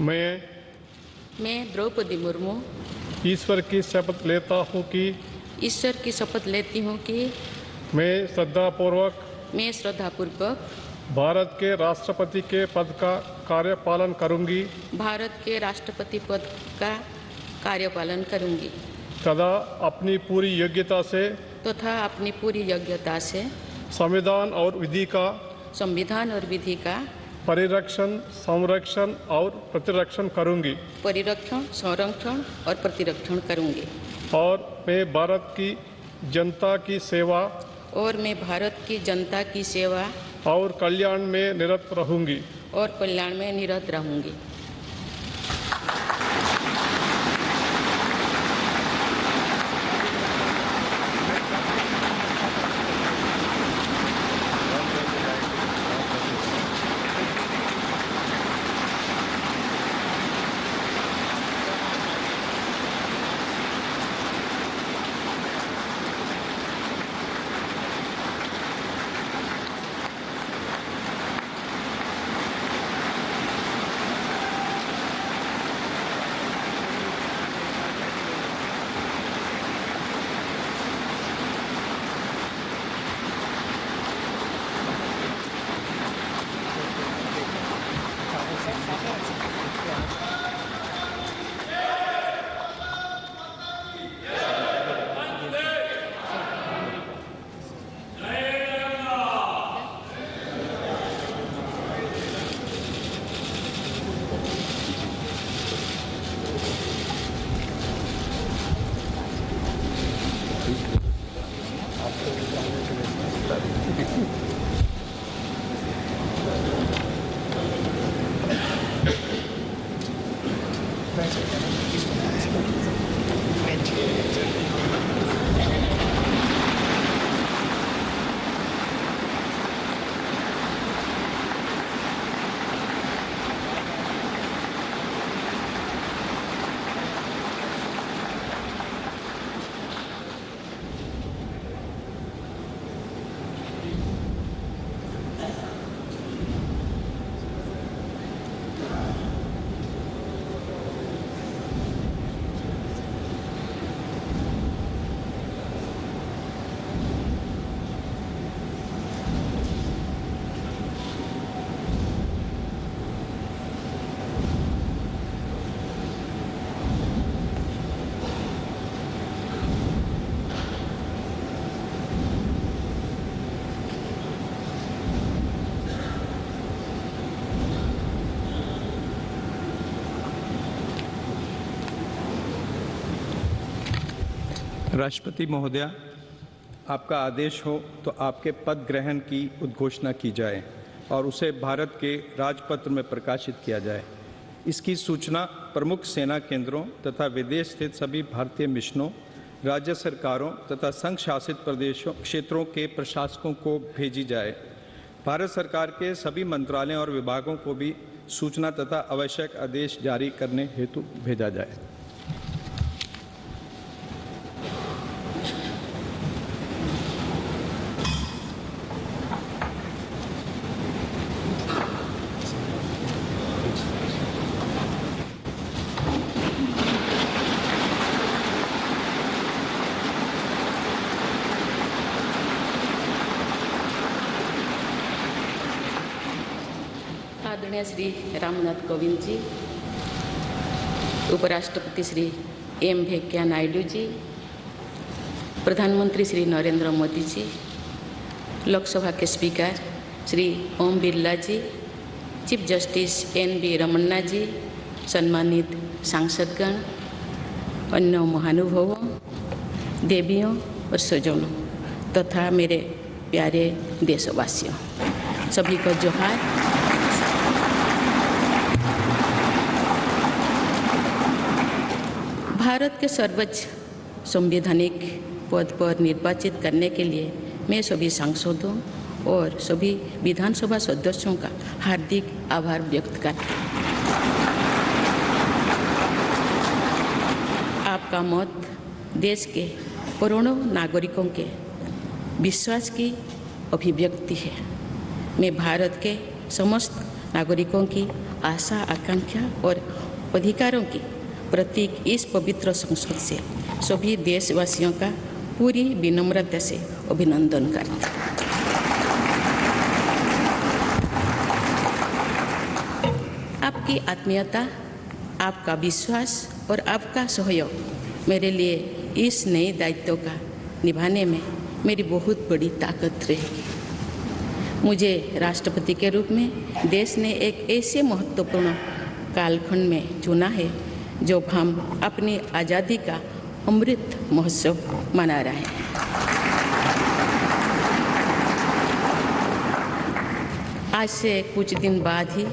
मैं द्रौपदी मुर्मू ईश्वर की शपथ लेता हूँ कि ईश्वर की शपथ लेती हूँ कि मैं श्रद्धापूर्वक भारत के राष्ट्रपति के पद का कार्यपालन करूँगी भारत के राष्ट्रपति पद का कार्यपालन करूँगी तथा अपनी पूरी योग्यता से संविधान और विधि का परिरक्षण, संरक्षण और प्रतिरक्षण करूँगी और मैं भारत की जनता की सेवा और कल्याण में निरत रहूँगी। राष्ट्रपति महोदया, आपका आदेश हो तो आपके पद ग्रहण की उद्घोषणा की जाए और उसे भारत के राजपत्र में प्रकाशित किया जाए। इसकी सूचना प्रमुख सेना केंद्रों तथा विदेश स्थित सभी भारतीय मिशनों, राज्य सरकारों तथा संघ शासित प्रदेशों क्षेत्रों के प्रशासकों को भेजी जाए। भारत सरकार के सभी मंत्रालयों और विभागों को भी सूचना तथा आवश्यक आदेश जारी करने हेतु भेजा जाए। आदरणीय श्री रामनाथ कोविंद जी, उपराष्ट्रपति श्री एम वेंकैया नायडू जी, प्रधानमंत्री श्री नरेंद्र मोदी जी, लोकसभा के स्पीकर श्री ओम बिरला जी, चीफ जस्टिस एन.वी. रमन्ना जी, सम्मानित सांसदगण, अन्य महानुभावों, देवियों और स्वजनों तथा मेरे प्यारे देशवासियों, सभी को जोहार। भारत के सर्वोच्च संवैधानिक पद पर निर्वाचित करने के लिए मैं सभी सांसदों और सभी विधानसभा सदस्यों का हार्दिक आभार व्यक्त करती हूँ। आपका मत देश के करोड़ों नागरिकों के विश्वास की अभिव्यक्ति है। मैं भारत के समस्त नागरिकों की आशा आकांक्षा और अधिकारों की प्रतीक इस पवित्र संसद से सभी देशवासियों का पूरी विनम्रता से अभिनंदन करता हूँ। आपकी आत्मीयता, आपका विश्वास और आपका सहयोग मेरे लिए इस नए दायित्व का निभाने में मेरी बहुत बड़ी ताकत रहेगी। मुझे राष्ट्रपति के रूप में देश ने एक ऐसे महत्वपूर्ण कालखंड में चुना है जब हम अपनी आज़ादी का अमृत महोत्सव मना रहे हैं। आज से कुछ दिन बाद ही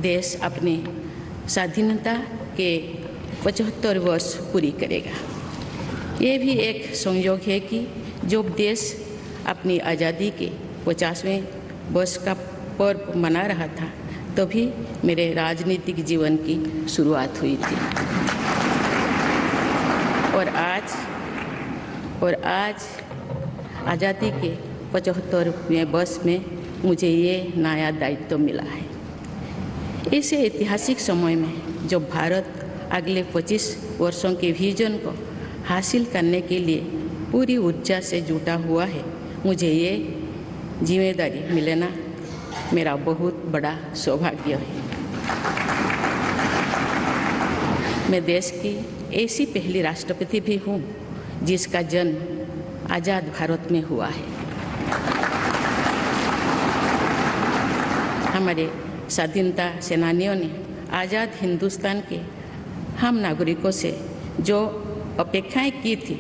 देश अपनी स्वाधीनता के 75 वर्ष पूरी करेगा। ये भी एक संयोग है कि जब देश अपनी आज़ादी के 50वें वर्ष का पर्व मना रहा था तभी मेरे राजनीतिक जीवन की शुरुआत हुई थी। और आज आज़ादी के 75वें वर्ष में मुझे ये नया दायित्व मिला है। ऐसे ऐतिहासिक समय में जब भारत अगले 25 वर्षों के विजन को हासिल करने के लिए पूरी ऊर्जा से जुटा हुआ है, मुझे ये जिम्मेदारी मिलना मेरा बहुत बड़ा सौभाग्य है। मैं देश की ऐसी पहली राष्ट्रपति भी हूँ जिसका जन्म आज़ाद भारत में हुआ है। हमारे स्वाधीनता सेनानियों ने आज़ाद हिंदुस्तान के हम नागरिकों से जो अपेक्षाएं की थी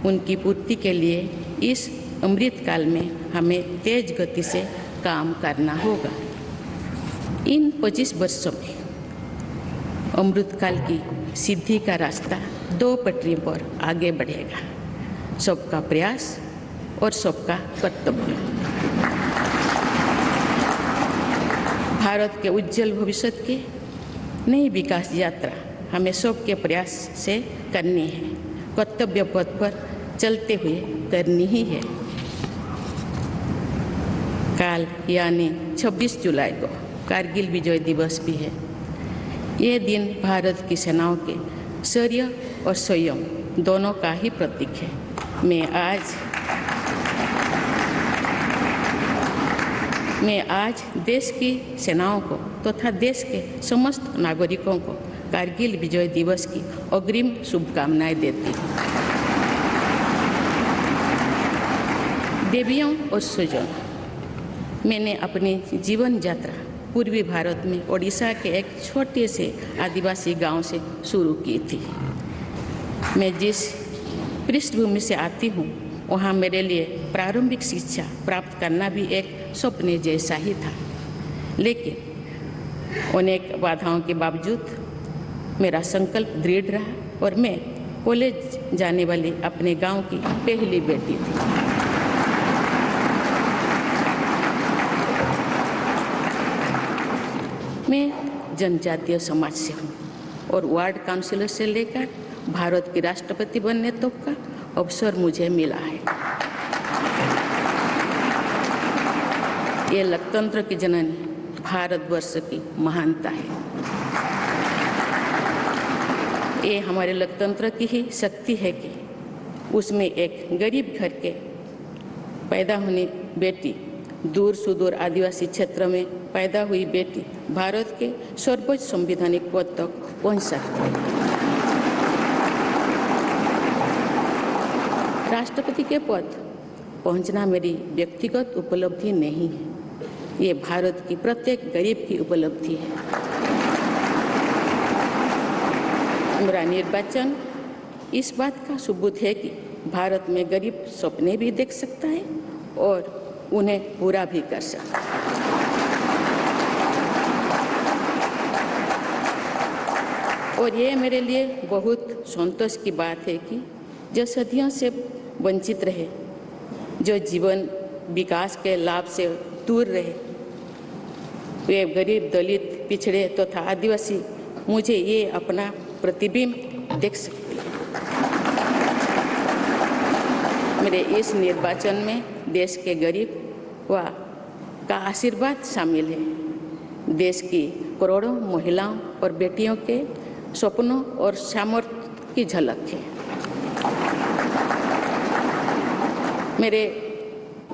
उनकी पूर्ति के लिए इस अमृत काल में हमें तेज गति से काम करना होगा। इन 25 वर्षों में अमृत काल की सिद्धि का रास्ता 2 पटरियों पर आगे बढ़ेगा, सबका प्रयास और सबका कर्तव्य। भारत के उज्जवल भविष्य की नई विकास यात्रा हमें सबके प्रयास से करनी है, कर्तव्य पथ पर चलते हुए करनी ही है। काल यानी 26 जुलाई को कारगिल विजय दिवस भी है। ये दिन भारत की सेनाओं के शौर्य और संयम दोनों का ही प्रतीक है। मैं आज देश की सेनाओं को तथा देश के समस्त नागरिकों को कारगिल विजय दिवस की अग्रिम शुभकामनाएं देती हूँ। देवियों और स्वजनों, मैंने अपनी जीवन यात्रा पूर्वी भारत में ओडिशा के एक छोटे से आदिवासी गांव से शुरू की थी। मैं जिस पृष्ठभूमि से आती हूँ वहाँ मेरे लिए प्रारंभिक शिक्षा प्राप्त करना भी एक सपने जैसा ही था, लेकिन अनेक बाधाओं के बावजूद मेरा संकल्प दृढ़ रहा और मैं कॉलेज जाने वाली अपने गांव की पहली बेटी थी। मैं जनजातीय समाज से हूँ और वार्ड काउंसिलर से लेकर भारत की राष्ट्रपति बनने तक का अवसर मुझे मिला है। ये लोकतंत्र की जननी भारतवर्ष की महानता है। ये हमारे लोकतंत्र की ही शक्ति है कि उसमें एक गरीब घर के पैदा होने बेटी, दूर सुदूर आदिवासी क्षेत्र में पैदा हुई बेटी भारत के सर्वोच्च संवैधानिक पद तक पहुंच सकती है। राष्ट्रपति के पद पहुंचना मेरी व्यक्तिगत उपलब्धि नहीं है, ये भारत की प्रत्येक गरीब की उपलब्धि है। मेरा निर्वाचन इस बात का सबूत है कि भारत में गरीब सपने भी देख सकता है और उन्हें पूरा भी कर सकता है। और ये मेरे लिए बहुत संतोष की बात है कि जो सदियों से वंचित रहे, जो जीवन विकास के लाभ से दूर रहे, वे गरीब, दलित, पिछड़े तथा आदिवासी मुझे ये अपना प्रतिबिंब देख सकते हैं। मेरे इस निर्वाचन में देश के गरीब व का आशीर्वाद शामिल है। देश की करोड़ों महिलाओं और बेटियों के सपनों और सामर्थ्य की झलक है। मेरे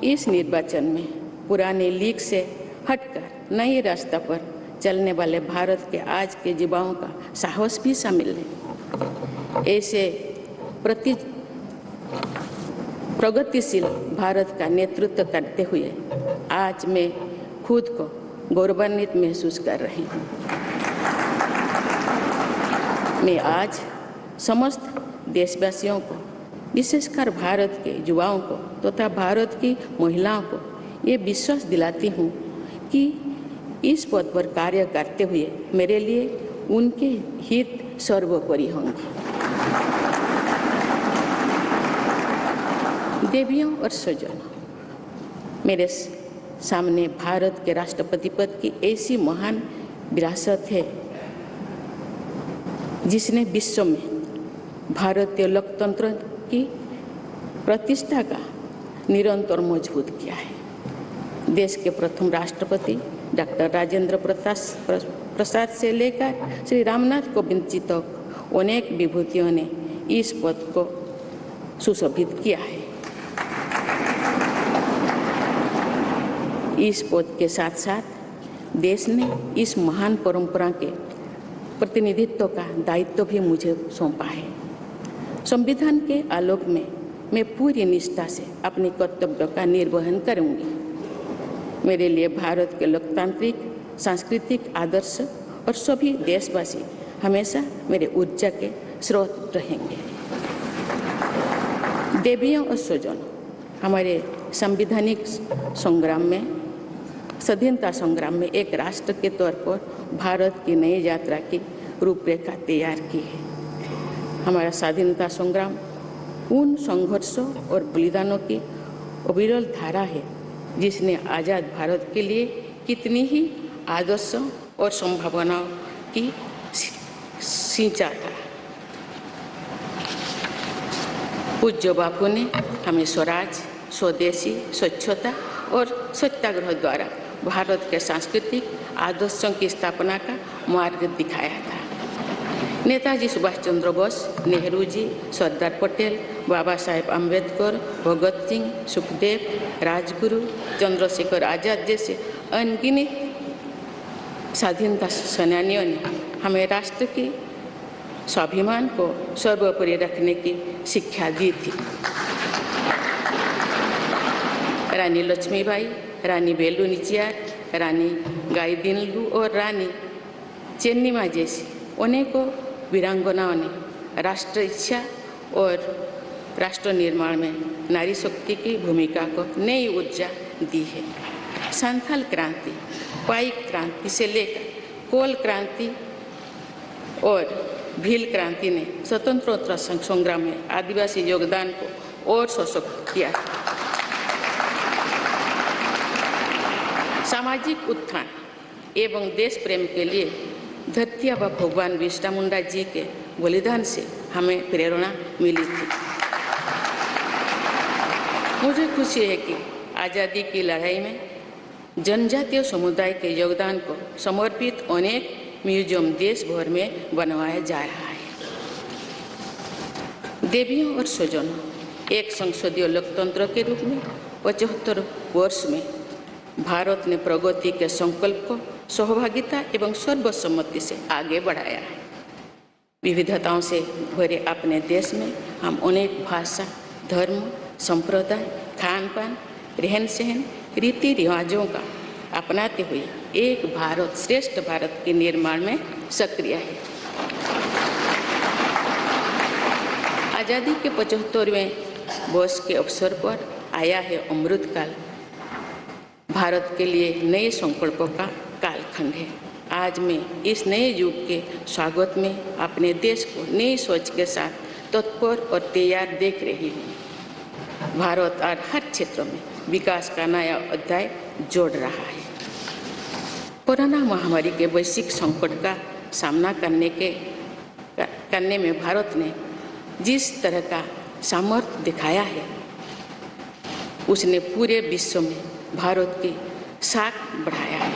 इस निर्वाचन में पुराने लीग से हटकर नए रास्ते पर चलने वाले भारत के आज के युवाओं का साहस भी शामिल है। ऐसे प्रगतिशील भारत का नेतृत्व करते हुए आज मैं खुद को गौरवान्वित महसूस कर रही हूँ। मैं आज समस्त देशवासियों को, विशेषकर भारत के युवाओं को तथा भारत की महिलाओं को ये विश्वास दिलाती हूँ कि इस पद पर कार्य करते हुए मेरे लिए उनके हित सर्वोपरि होंगे। देवियों और स्वजनों, मेरे सामने भारत के राष्ट्रपति पद की ऐसी महान विरासत है जिसने विश्व में भारतीय लोकतंत्र की प्रतिष्ठा का निरंतर मजबूत किया है। देश के प्रथम राष्ट्रपति डॉक्टर राजेंद्र प्रसाद से लेकर श्री रामनाथ कोविंद जी तक अनेक विभूतियों ने इस पद को सुशोभित किया है। इस पद के साथ साथ देश ने इस महान परंपरा के प्रतिनिधित्व का दायित्व भी मुझे सौंपा है। संविधान के आलोक में मैं पूरी निष्ठा से अपने कर्तव्यों का निर्वहन करूंगी। मेरे लिए भारत के लोकतांत्रिक सांस्कृतिक आदर्श और सभी देशवासी हमेशा मेरे ऊर्जा के स्रोत रहेंगे। देवियों और स्वजनों, हमारे संवैधानिक संग्राम में, स्वाधीनता संग्राम में एक राष्ट्र के तौर पर भारत की नई यात्रा की रूपरेखा तैयार की है। हमारा स्वाधीनता संग्राम उन संघर्षों और बलिदानों की अविरल धारा है जिसने आज़ाद भारत के लिए कितनी ही आदर्शों और संभावनाओं की सिंचा था। पूज्य बापू ने हमें स्वराज, स्वदेशी, स्वच्छता और सत्याग्रह द्वारा भारत के सांस्कृतिक आदर्शों की स्थापना का मार्ग दिखाया था। नेताजी सुभाष चंद्र बोस, नेहरू जी, सरदार पटेल, बाबा साहेब अम्बेडकर, भगत सिंह, सुखदेव, राजगुरु, चंद्रशेखर आजाद जैसे अनगिनत स्वाधीनता सेनानियों ने हमें राष्ट्र के स्वाभिमान को सर्वोपरि रखने की शिक्षा दी थी। रानी लक्ष्मीबाई, रानी वेलु नाचियार, रानी गाइदिन्लु और रानी चेन्निमा जैसी अनेकों वीरांगनाओं ने राष्ट्र इच्छा और राष्ट्र निर्माण में नारी शक्ति की भूमिका को नई ऊर्जा दी है। संथाल क्रांति, पाइक क्रांति से लेकर कोल क्रांति और भील क्रांति ने स्वतंत्रता संग्राम में आदिवासी योगदान को और सशक्त किया। सामाजिक उत्थान एवं देश प्रेम के लिए धरती आबा भगवान बिरसा मुंडा जी के बलिदान से हमें प्रेरणा मिली थी। मुझे खुशी है कि आज़ादी की लड़ाई में जनजातीय समुदाय के योगदान को समर्पित अनेक म्यूजियम देश भर में बनवाया जा रहा है। देवियों और स्वजनों, एक संसदीय लोकतंत्र के रूप में 75 वर्ष में भारत ने प्रगति के संकल्प को सहभागिता एवं सर्वसम्मति से आगे बढ़ाया है। विविधताओं से भरे अपने देश में हम अनेक भाषा, धर्म, संप्रदाय, खान पान, रहन सहन, रीति रिवाजों का अपनाते हुए एक भारत श्रेष्ठ भारत के निर्माण में सक्रिय है। आज़ादी के 75वें वर्ष के अवसर पर आया है अमृतकाल। भारत के लिए नए संकल्पों का कालखंड है। आज मैं इस नए युग के स्वागत में अपने देश को नई सोच के साथ तत्पर और तैयार देख रही हूँ। भारत आज हर क्षेत्र में विकास का नया अध्याय जोड़ रहा है। कोरोना महामारी के वैश्विक संकट का सामना करने में भारत ने जिस तरह का सामर्थ्य दिखाया है, उसने पूरे विश्व में भारत की साख बढ़ाया है।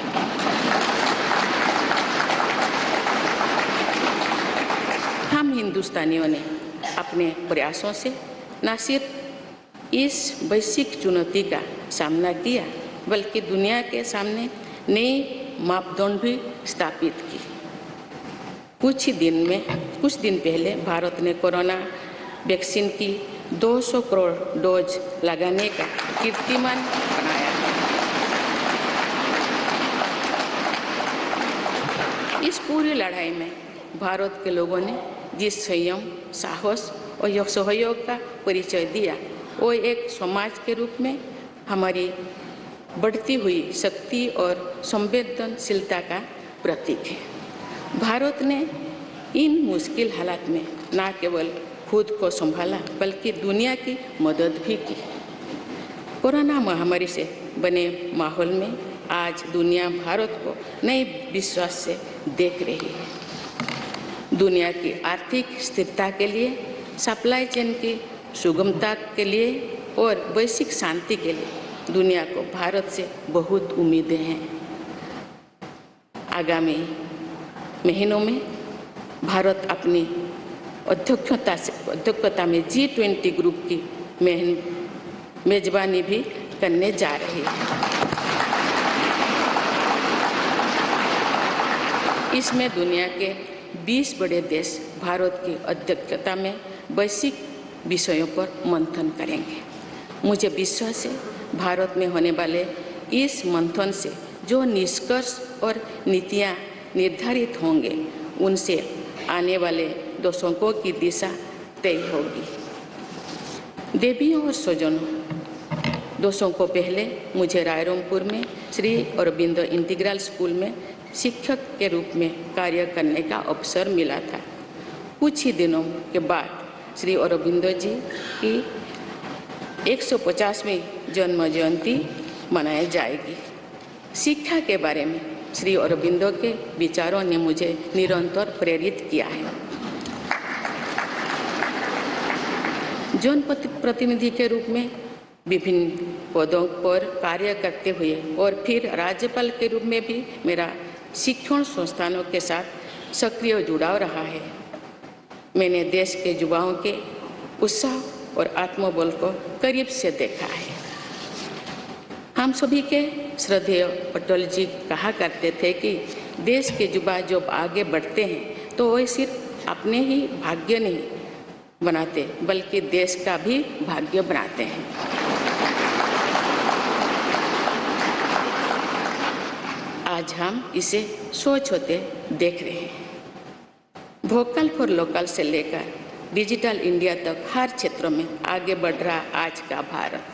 हिंदुस्तानियों ने अपने प्रयासों से न सिर्फ इस वैश्विक चुनौती का सामना किया बल्कि दुनिया के सामने नई मापदंड भी स्थापित की। कुछ दिन पहले भारत ने कोरोना वैक्सीन की 200 करोड़ डोज लगाने का कीर्तिमान बनाया है। इस पूरी लड़ाई में भारत के लोगों ने जिस संयम, साहस और सहयोग का परिचय दिया, वो एक समाज के रूप में हमारी बढ़ती हुई शक्ति और संवेदनशीलता का प्रतीक है। भारत ने इन मुश्किल हालात में न केवल खुद को संभाला बल्कि दुनिया की मदद भी की। कोरोना महामारी से बने माहौल में आज दुनिया भारत को नए विश्वास से देख रही है। दुनिया की आर्थिक स्थिरता के लिए, सप्लाई चेन की सुगमता के लिए और वैश्विक शांति के लिए दुनिया को भारत से बहुत उम्मीदें हैं। आगामी महीनों में भारत अपनी अध्यक्षता में G20 ग्रुप की मेजबानी भी करने जा रही है। इसमें दुनिया के 20 बड़े देश भारत की अध्यक्षता में वैश्विक विषयों पर मंथन करेंगे। मुझे विश्वास है भारत में होने वाले इस मंथन से जो निष्कर्ष और नीतियां निर्धारित होंगे, उनसे आने वाले दशकों की दिशा तय होगी। देवियों और स्वजनों, दशकों पहले मुझे रायरंगपुर में श्री अरबिंदो इंटीग्रल स्कूल में शिक्षक के रूप में कार्य करने का अवसर मिला था। कुछ ही दिनों के बाद श्री अरबिंदो जी की 150वीं जन्म जयंती मनाई जाएगी। शिक्षा के बारे में श्री अरबिंदो के विचारों ने मुझे निरंतर प्रेरित किया है। जन प्रतिनिधि के रूप में विभिन्न पदों पर कार्य करते हुए और फिर राज्यपाल के रूप में भी मेरा शिक्षण संस्थानों के साथ सक्रिय जुड़ाव रहा है। मैंने देश के युवाओं के उत्साह और आत्मबल को करीब से देखा है। हम सभी के श्रद्धेय अटल जी कहा करते थे कि देश के युवा जब आगे बढ़ते हैं तो वे सिर्फ अपने ही भाग्य नहीं बनाते बल्कि देश का भी भाग्य बनाते हैं। आज हम इसे सोच होते देख रहे हैं। वोकल फॉर लोकल से लेकर डिजिटल इंडिया तक हर क्षेत्र में आगे बढ़ रहा आज का भारत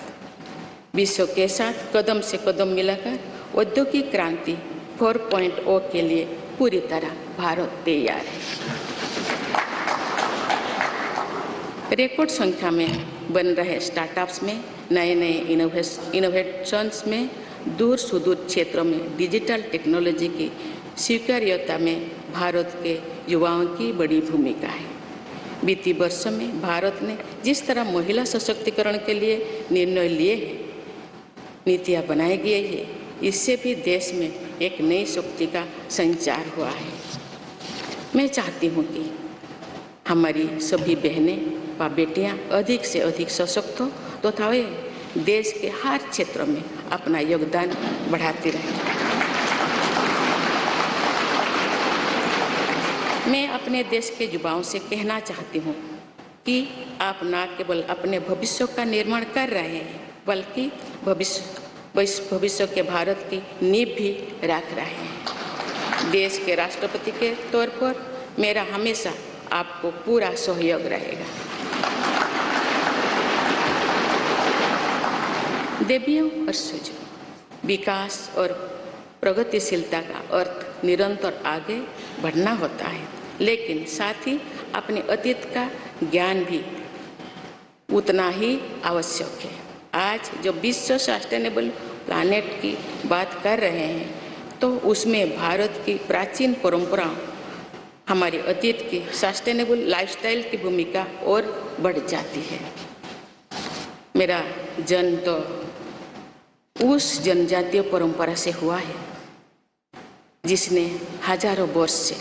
विश्व के साथ कदम से कदम मिलाकर औद्योगिक क्रांति 4.0 के लिए पूरी तरह भारत तैयार है। रिकॉर्ड संख्या में बन रहे स्टार्टअप्स में नए इनोवेशंस में दूर सुदूर क्षेत्रों में डिजिटल टेक्नोलॉजी की स्वीकार्यता में भारत के युवाओं की बड़ी भूमिका है। बीती वर्षों में भारत ने जिस तरह महिला सशक्तिकरण के लिए निर्णय लिए हैं, नीतियाँ बनाई गई है, इससे भी देश में एक नई शक्ति का संचार हुआ है। मैं चाहती हूँ कि हमारी सभी बहनें व बेटियाँ अधिक से अधिक सशक्त हो तथा वे देश के हर क्षेत्र में अपना योगदान बढ़ाती रहें। मैं अपने देश के युवाओं से कहना चाहती हूँ कि आप न केवल अपने भविष्य का निर्माण कर रहे हैं बल्कि भविष्य के भारत की नींव भी रख रहे हैं। देश के राष्ट्रपति के तौर पर मेरा हमेशा आपको पूरा सहयोग रहेगा। देवियों और स्वजनों, विकास और प्रगतिशीलता का अर्थ निरंतर आगे बढ़ना होता है, लेकिन साथ ही अपने अतीत का ज्ञान भी उतना ही आवश्यक है। आज जो विश्व सस्टेनेबल प्लैनेट की बात कर रहे हैं तो उसमें भारत की प्राचीन परंपराओं, हमारे अतीत की सस्टेनेबल लाइफस्टाइल की भूमिका और बढ़ जाती है। मेरा जन्म तो उस जनजातीय परंपरा से हुआ है जिसने हजारों वर्ष से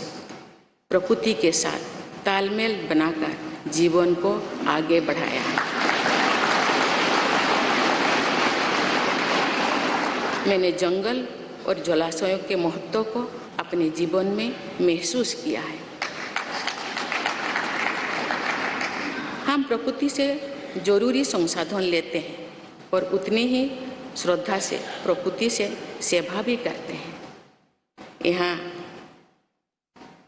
प्रकृति के साथ तालमेल बनाकर जीवन को आगे बढ़ाया है। मैंने जंगल और जलाशयों के महत्व को अपने जीवन में महसूस किया है। हम प्रकृति से जरूरी संसाधन लेते हैं और उतनी ही श्रद्धा से प्रकृति से सेवा भी करते हैं। यहाँ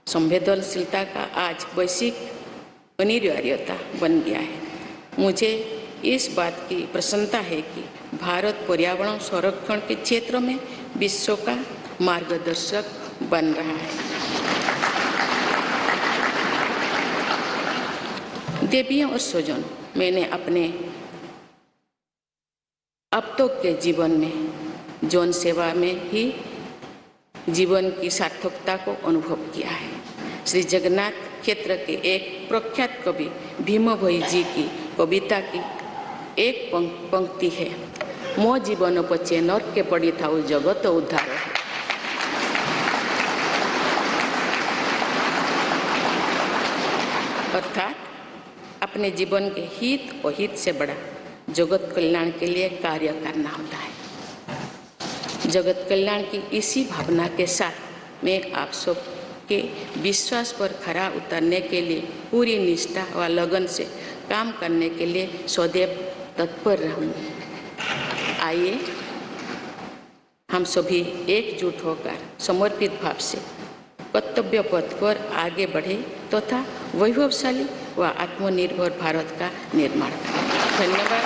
संवेदनशीलता का आज वैश्विक अनिवार्यता बन गया है। मुझे इस बात की प्रसन्नता है कि भारत पर्यावरण संरक्षण के क्षेत्र में विश्व का मार्गदर्शक बन रहा है। देवियों और स्वजनों, मैंने अपने अब तक के जीवन में जौन सेवा में ही जीवन की सार्थकता को अनुभव किया है। श्री जगन्नाथ क्षेत्र के एक प्रख्यात कवि भीम भोई जी की कविता की एक पंक्ति है, मो जीवन पचे नर्क के पड़ी था जगत उद्धार। अर्थात अपने जीवन के हित और हित से बड़ा जगत कल्याण के लिए कार्य करना होता है। जगत कल्याण की इसी भावना के साथ मैं आप सब के विश्वास पर खरा उतरने के लिए पूरी निष्ठा व लगन से काम करने के लिए सदैव तत्पर रहूँगी। आइए हम सभी एकजुट होकर समर्पित भाव से कर्तव्य पथ पर आगे बढ़े तथा वैभवशाली व आत्मनिर्भर भारत का निर्माण करें। धन्यवाद।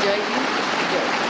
जय हिंद, जय भारत।